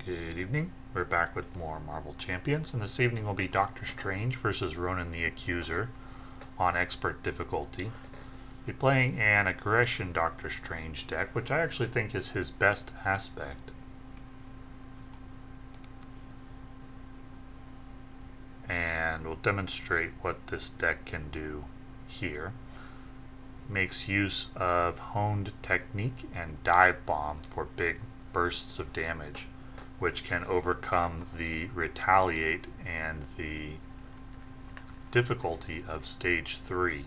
Good evening. We're back with more Marvel Champions, and this evening will be Doctor Strange versus Ronan the Accuser on Expert difficulty. We're playing an Aggression Doctor Strange deck, which I actually think is his best aspect. And we'll demonstrate what this deck can do here. It makes use of Honed Technique and Dive Bomb for big bursts of damage, which can overcome the retaliate and the difficulty of stage 3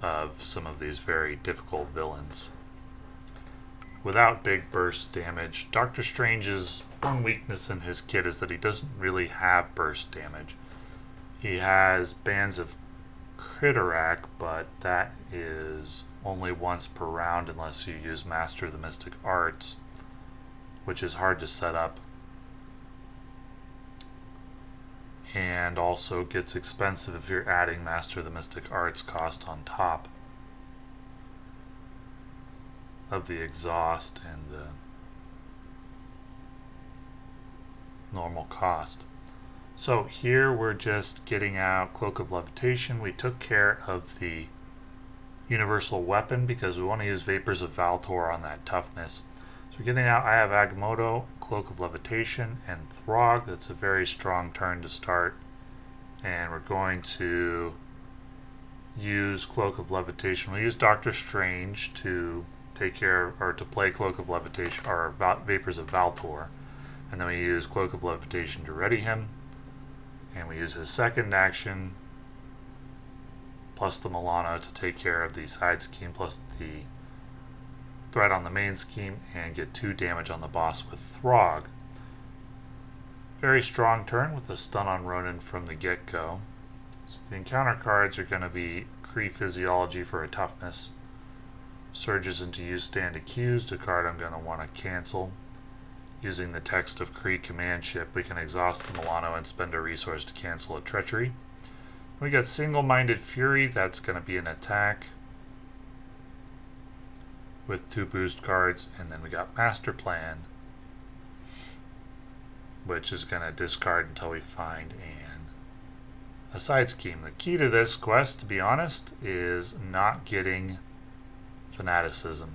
of some of these very difficult villains. Without big burst damage, Doctor Strange's one weakness in his kit is that he doesn't really have burst damage. He has bands of Criterac, but that is only once per round unless you use Master of the Mystic Arts, which is hard to set up and also gets expensive if you're adding Master of the Mystic Arts cost on top of the exhaust and the normal cost. So here we're just getting out Cloak of Levitation. We took care of the universal weapon because we want to use Vapors of Valtor on that toughness. So getting out, I have Agamotto, Cloak of Levitation, and Throg. That's a very strong turn to start. And we're going to use Cloak of Levitation. We'll use Doctor Strange to take care, or to play Cloak of Levitation, or Vapors of Valtor. And then we use Cloak of Levitation to ready him. And we use his second action, plus the Milano, to take care of the side scheme, plus the threat on the main scheme, and get 2 damage on the boss with Throg. Very strong turn with a stun on Ronan from the get-go. So the encounter cards are going to be Kree Physiology for a toughness, Surges into Use Stand Accused, a card I'm going to want to cancel. Using the text of Kree Command Ship, we can exhaust the Milano and spend a resource to cancel a Treachery. We got Single-Minded Fury, that's going to be an attack with 2 boost cards, and then we got Master Plan, which is going to discard until we find a side scheme. The key to this quest, to be honest, is not getting Fanaticism.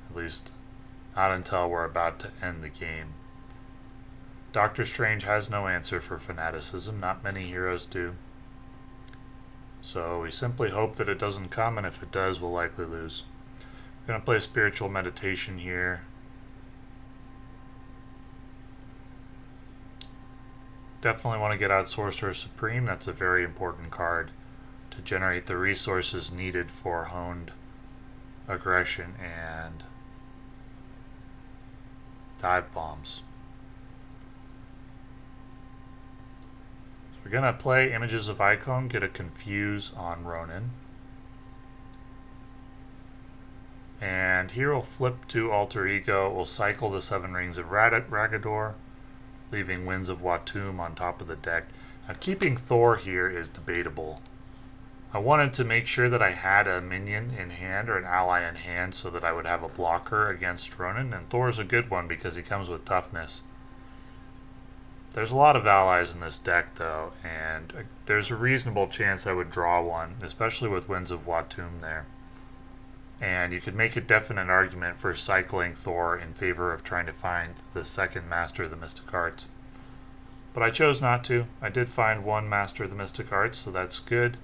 At least not until we're about to end the game. Doctor Strange has no answer for Fanaticism. Not many heroes do. So we simply hope that it doesn't come, and if it does, we'll likely lose. We're going to play Spiritual Meditation here. Definitely want to get out Sorcerer Supreme. That's a very important card to generate the resources needed for Honed Aggression and Dive Bombs. So we're going to play Images of Icon, get a Confuse on Ronan. And here we'll flip to Alter Ego. We'll cycle the 7 Rings of Ragador, leaving Winds of Watum on top of the deck. Now, keeping Thor here is debatable. I wanted to make sure that I had a minion in hand or an ally in hand so that I would have a blocker against Ronan, and Thor's a good one because he comes with toughness. There's a lot of allies in this deck, though, and there's a reasonable chance I would draw one, especially with Winds of Watum there. And you could make a definite argument for cycling Thor in favor of trying to find the second Master of the Mystic Arts. But I chose not to. I did find one Master of the Mystic Arts, so that's good.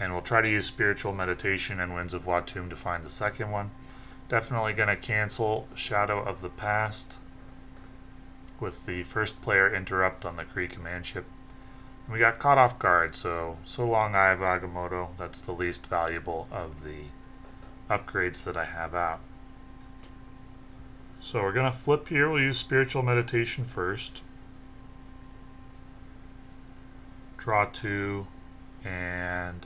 And we'll try to use Spiritual Meditation and Winds of Watum to find the second one. Definitely going to cancel Shadow of the Past with the first player interrupt on the Kree Command Ship. And we got caught off guard, so long I have Agamotto. That's the least valuable of the upgrades that I have out. So we're going to flip here. We'll use Spiritual Meditation first. Draw 2, and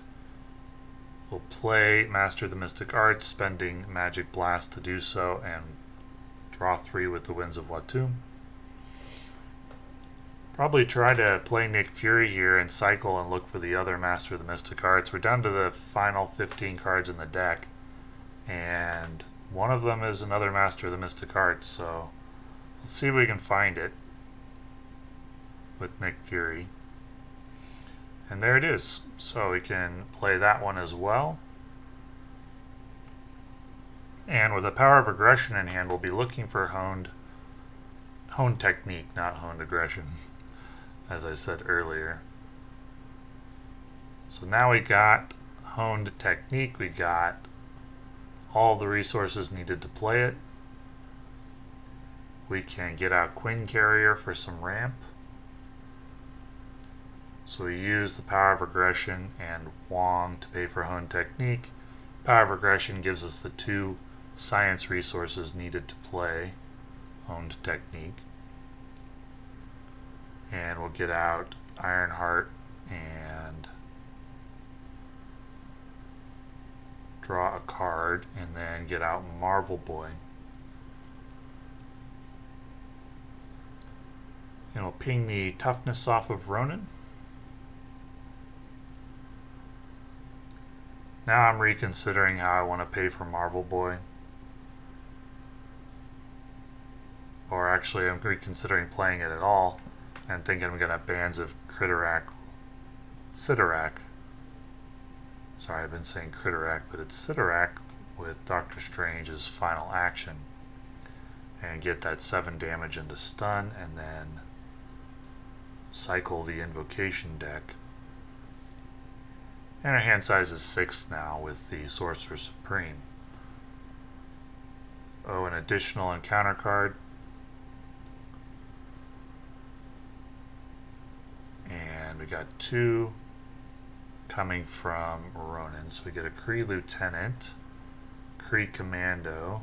we'll play Master of the Mystic Arts, spending Magic Blast to do so, and draw 3 with the Winds of Watum. Probably try to play Nick Fury here and cycle and look for the other Master of the Mystic Arts. We're down to the final 15 cards in the deck, and one of them is another Master of the Mystic Arts, so Let's see if we can find it with Nick Fury. And there it is. So we can play that one as well. And with a Power of Aggression in hand, we'll be looking for honed technique, not honed aggression, as I said earlier. So now we got honed technique, we got all the resources needed to play it. We can get out Quinn Carrier for some ramp. So we use the Power of Aggression and Wong to pay for honed technique. Power of Aggression gives us the 2 science resources needed to play honed technique. And we'll get out Ironheart and draw a card, and then get out Marvel Boy. And we'll ping the toughness off of Ronan. Now I'm reconsidering how I want to pay for Marvel Boy. Or actually, I'm reconsidering playing it at all and thinking I'm going to have Bands of Sidorak. Sorry, I've been saying Criterac, but it's Sidorak with Doctor Strange's final action. And get that 7 damage into stun, and then cycle the invocation deck. And our hand size is 6 now with the Sorcerer Supreme. Oh, an additional encounter card. And we got 2 coming from Ronan. So we get a Kree Lieutenant, Kree Commando,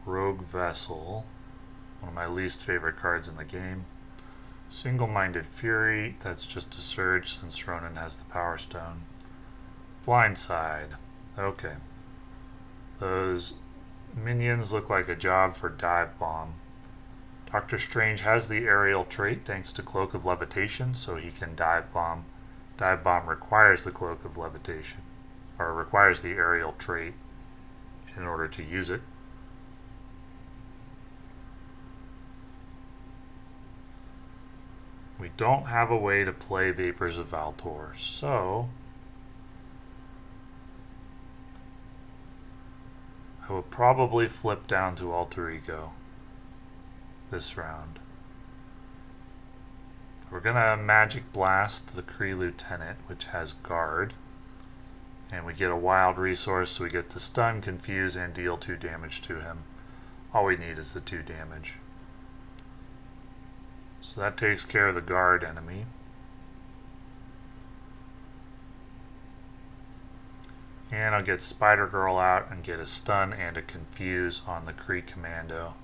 Rogue Vessel, one of my least favorite cards in the game, Single-Minded Fury, that's just a Surge since Ronan has the Power Stone, Blindside. Okay. Those minions look like a job for Dive Bomb. Doctor Strange has the aerial trait thanks to Cloak of Levitation, so he can Dive Bomb. Dive Bomb requires the Cloak of Levitation, or requires the aerial trait in order to use it. We don't have a way to play Vapors of Valtor, so I will probably flip down to Alter Ego this round. We're going to Magic Blast the Kree Lieutenant, which has Guard. And we get a wild resource, so we get to stun, confuse, and deal 2 damage to him. All we need is the 2 damage. So that takes care of the Guard enemy. And I'll get Spider-Girl out and get a stun and a confuse on the Kree Commando.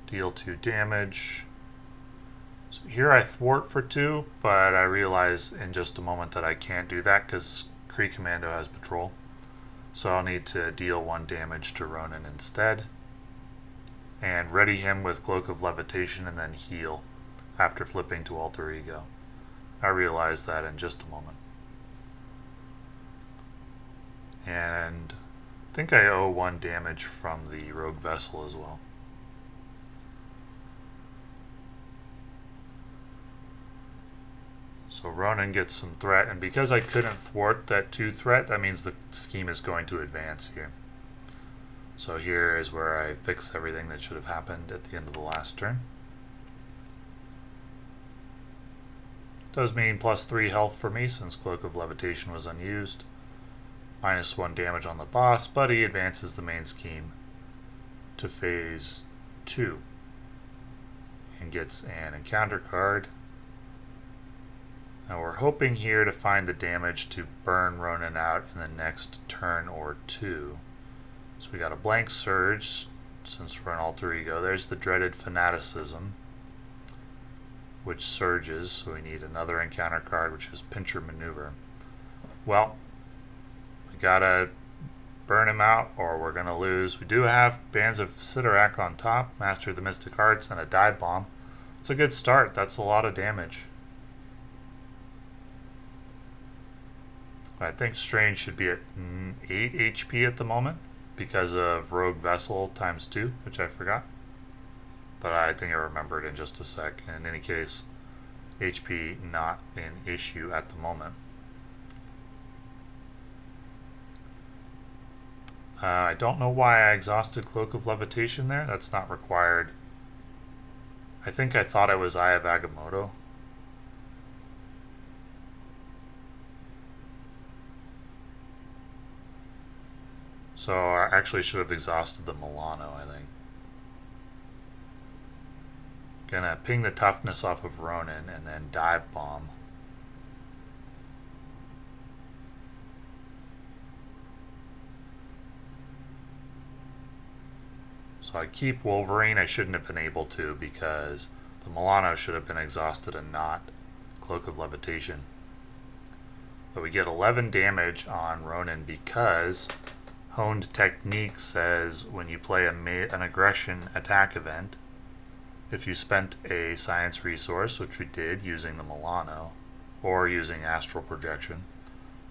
Deal 2 damage. So here I thwart for 2, but I realize in just a moment that I can't do that because Kree Commando has patrol. So I'll need to deal 1 damage to Ronan instead. And ready him with Cloak of Levitation and then heal after flipping to Alter Ego. I realize that in just a moment. And I think I owe 1 damage from the Rogue Vessel as well. So Ronan gets some threat, and because I couldn't thwart that 2 threat, that means the scheme is going to advance here. So here is where I fix everything that should have happened at the end of the last turn. Does mean plus 3 health for me since Cloak of Levitation was unused. Minus 1 damage on the boss, but he advances the main scheme to phase 2. And gets an encounter card. Now we're hoping here to find the damage to burn Ronan out in the next turn or 2. So we got a blank Surge, since we're in Alter Ego. There's the dreaded Fanaticism, which surges, so we need another encounter card, which is Pincher Maneuver. Well, we gotta burn him out, or we're gonna lose. We do have Bands of Sidorak on top, Master of the Mystic Arts, and a Dive Bomb. It's a good start. That's a lot of damage. I think Strange should be at 8 HP at the moment. because of Rogue Vessel ×2, which I forgot. But I think I remembered in just a sec. In any case, HP not an issue at the moment. I don't know why I exhausted Cloak of Levitation there. That's not required. I think I thought it was Eye of Agamotto. So I actually should have exhausted the Milano, I think. Gonna ping the toughness off of Ronan and then dive bomb. So I keep Wolverine. I shouldn't have been able to because the Milano should have been exhausted and not Cloak of Levitation. But we get 11 damage on Ronan because Honed Technique says when you play an aggression attack event, if you spent a science resource, which we did using the Milano or using astral projection,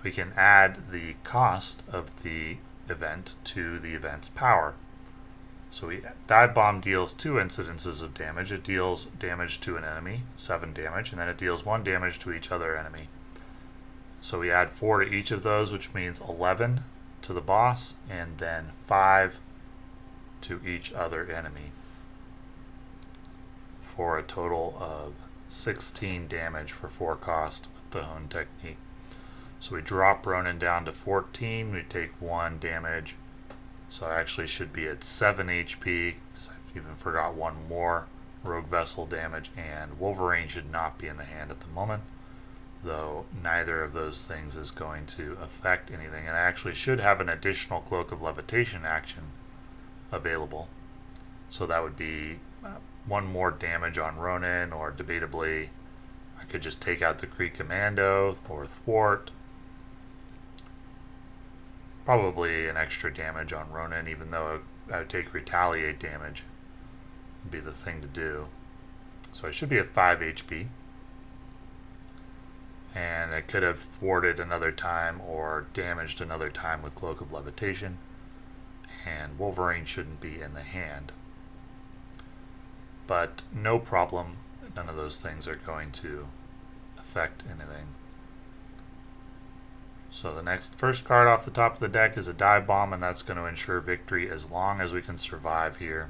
we can add the cost of the event to the event's power. So dive bomb deals 2 incidences of damage. It deals damage to an enemy, 7 damage, and then it deals 1 damage to each other enemy. So we add 4 to each of those, which means 11 to the boss, and then 5 to each other enemy, for a total of 16 damage for 4 cost with the Hone Technique. So we drop Ronan down to 14, we take 1 damage. So I actually should be at 7 HP, because I've even forgot 1 more Rogue Vessel damage, and Wolverine should not be in the hand at the moment, though neither of those things is going to affect anything. And I actually should have an additional Cloak of Levitation action available. So that would be 1 more damage on Ronan, or debatably I could just take out the Kree Commando or Thwart. Probably an extra damage on Ronan, even though I would take retaliate damage. Would be the thing to do. So I should be at 5 HP. And I could have thwarted another time or damaged another time with Cloak of Levitation. And Wolverine shouldn't be in the hand. But no problem, none of those things are going to affect anything. So the first card off the top of the deck is a dive bomb, and that's going to ensure victory as long as we can survive here.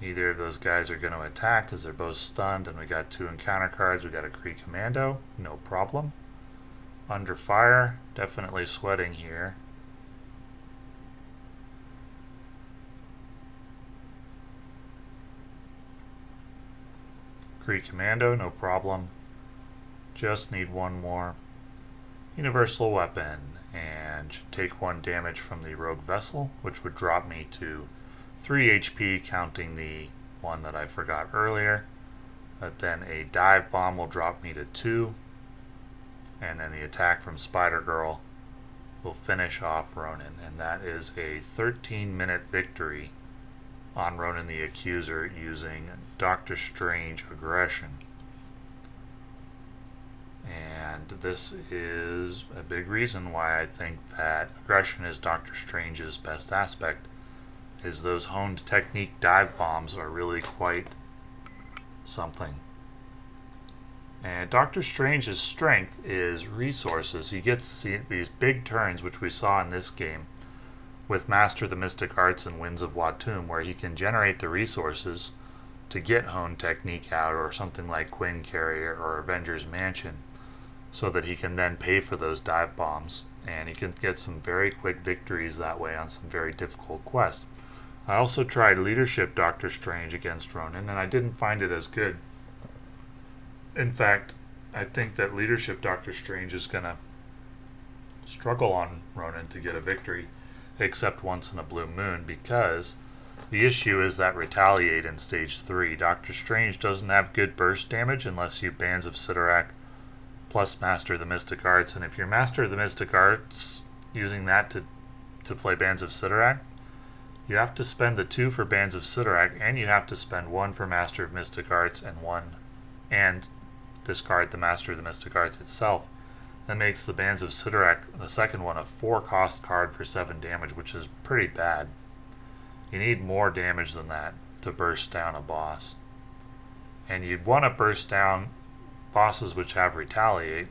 Neither of those guys are going to attack because they're both stunned, and we got 2 encounter cards. We got a Kree Commando, no problem. Under fire, definitely sweating here. Kree Commando, no problem. Just need 1 more. Universal Weapon, and should take 1 damage from the Rogue Vessel, which would drop me to 3 HP, counting the one that I forgot earlier. But then a dive bomb will drop me to 2. And then the attack from Spider-Girl will finish off Ronan. And that is a 13-minute victory on Ronan the Accuser using Doctor Strange Aggression. And this is a big reason why I think that Aggression is Doctor Strange's best aspect, is those Honed Technique dive bombs are really quite something. And Doctor Strange's strength is resources. He gets these big turns, which we saw in this game, with Master the Mystic Arts and Winds of Watum, where he can generate the resources to get Hone Technique out, or something like Quinn Carrier or Avengers Mansion, so that he can then pay for those dive bombs, and he can get some very quick victories that way on some very difficult quests. I also tried Leadership Doctor Strange against Ronan, and I didn't find it as good. In fact, I think that Leadership Doctor Strange is going to struggle on Ronan to get a victory, except once in a blue moon, because the issue is that Retaliate in Stage 3. Doctor Strange doesn't have good burst damage unless you Bands of Sidorak plus Master the Mystic Arts, and if you're Master the Mystic Arts using that to play Bands of Sidorak, you have to spend the 2 for Bands of Sidorak, and you have to spend 1 for Master of Mystic Arts and discard the Master of the Mystic Arts itself. That makes the Bands of Sidorak, the second one, a 4-cost card for 7 damage, which is pretty bad. You need more damage than that to burst down a boss. And you'd want to burst down bosses which have Retaliate,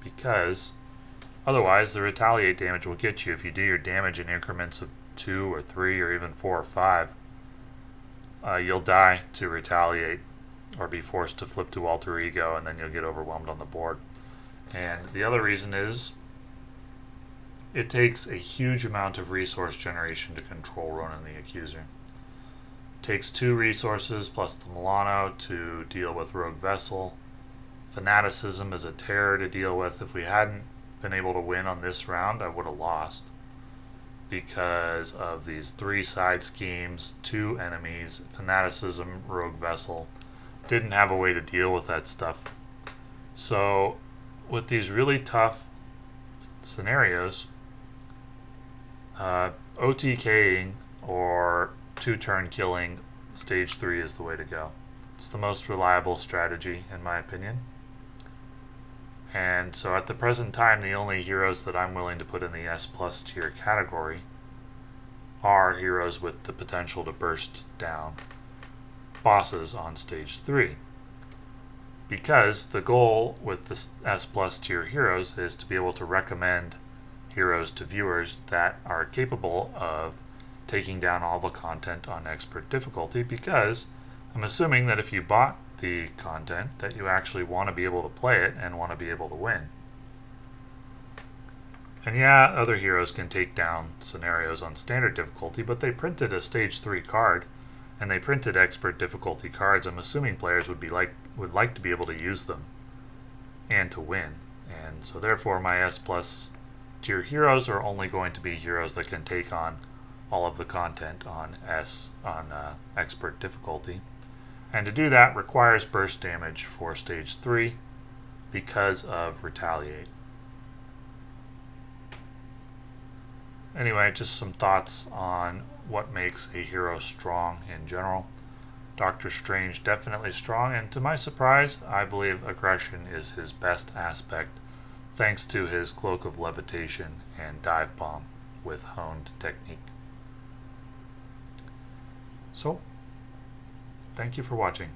because otherwise the Retaliate damage will get you if you do your damage in increments of 2 or 3 or even 4 or 5. You'll die to Retaliate or be forced to flip to Alter Ego, and then you'll get overwhelmed on the board. And the other reason is it takes a huge amount of resource generation to control Ronan the Accuser. It takes 2 resources plus the Milano to deal with Rogue Vessel. Fanaticism is a terror to deal with. If we hadn't been able to win on this round, I would have lost, because of these 3 side schemes, 2 enemies, Fanaticism, Rogue Vessel. Didn't have a way to deal with that stuff. So with these really tough scenarios, OTKing or 2-turn killing stage 3 is the way to go. It's the most reliable strategy, in my opinion. And so at the present time, the only heroes that I'm willing to put in the S+ tier category are heroes with the potential to burst down bosses on stage 3. Because the goal with the S+ tier heroes is to be able to recommend heroes to viewers that are capable of taking down all the content on expert difficulty, because I'm assuming that if you bought the content, that you actually want to be able to play it and want to be able to win. And yeah, other heroes can take down scenarios on standard difficulty, but they printed a stage 3 card, and they printed expert difficulty cards. I'm assuming players would like to be able to use them and to win. And so therefore my S+ tier heroes are only going to be heroes that can take on all of the content on expert difficulty. And to do that requires burst damage for stage 3 because of Retaliate. Anyway, just some thoughts on what makes a hero strong in general. Doctor Strange definitely strong, and to my surprise, I believe aggression is his best aspect, thanks to his Cloak of Levitation and Dive Bomb with honed technique. So, thank you for watching.